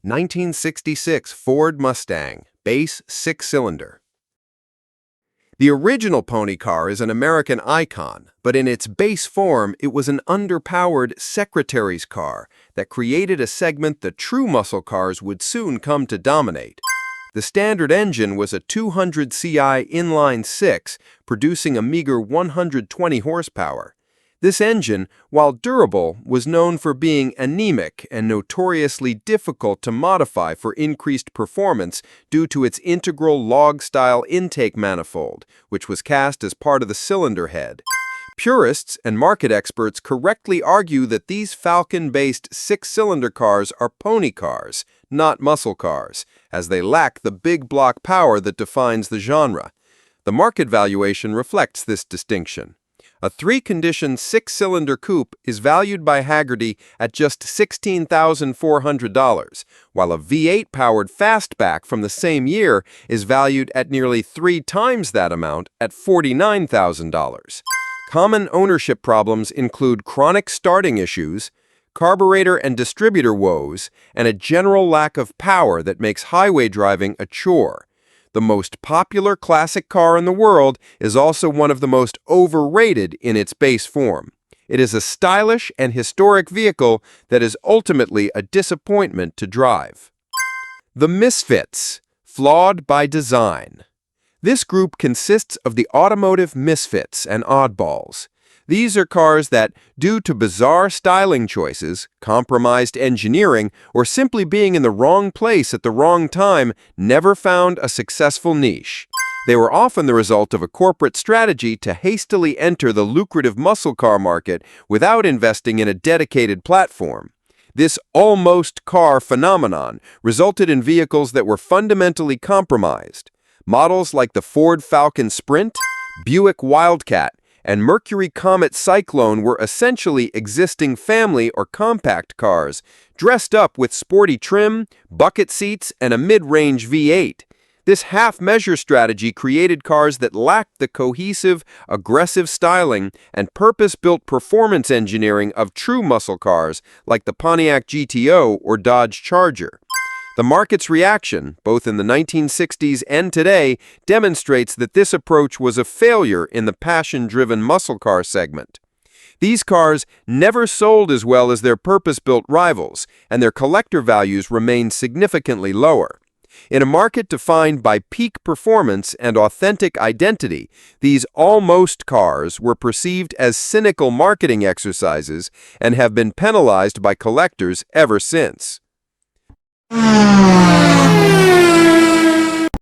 1966 Ford Mustang, base 6-cylinder. The original pony car is an American icon, but in its base form, it was an underpowered secretary's car that created a segment the true muscle cars would soon come to dominate. The standard engine was a 200 CI inline-6, producing a meager 120 horsepower. This engine, while durable, was known for being anemic and notoriously difficult to modify for increased performance due to its integral log-style intake manifold, which was cast as part of the cylinder head. Purists and market experts correctly argue that these Falcon-based 6-cylinder cars are pony cars, not muscle cars, as they lack the big block power that defines the genre. The market valuation reflects this distinction. A 3-condition 6-cylinder coupe is valued by Hagerty at just $16,400, while a V8-powered fastback from the same year is valued at nearly 3 times that amount at $49,000. Common ownership problems include chronic starting issues, carburetor and distributor woes, and a general lack of power that makes highway driving a chore. The most popular classic car in the world is also one of the most overrated in its base form. It is a stylish and historic vehicle that is ultimately a disappointment to drive. The Misfits, flawed by design. This group consists of the automotive misfits and oddballs. These are cars that, due to bizarre styling choices, compromised engineering, or simply being in the wrong place at the wrong time, never found a successful niche. They were often the result of a corporate strategy to hastily enter the lucrative muscle car market without investing in a dedicated platform. This almost car phenomenon resulted in vehicles that were fundamentally compromised. Models like the Ford Falcon Sprint, Buick Wildcat, and Mercury Comet Cyclone were essentially existing family or compact cars, dressed up with sporty trim, bucket seats, and a mid-range V8. This half-measure strategy created cars that lacked the cohesive, aggressive styling and purpose-built performance engineering of true muscle cars like the Pontiac GTO or Dodge Charger. The market's reaction, both in the 1960s and today, demonstrates that this approach was a failure in the passion-driven muscle car segment. These cars never sold as well as their purpose-built rivals, and their collector values remained significantly lower. In a market defined by peak performance and authentic identity, these almost cars were perceived as cynical marketing exercises and have been penalized by collectors ever since.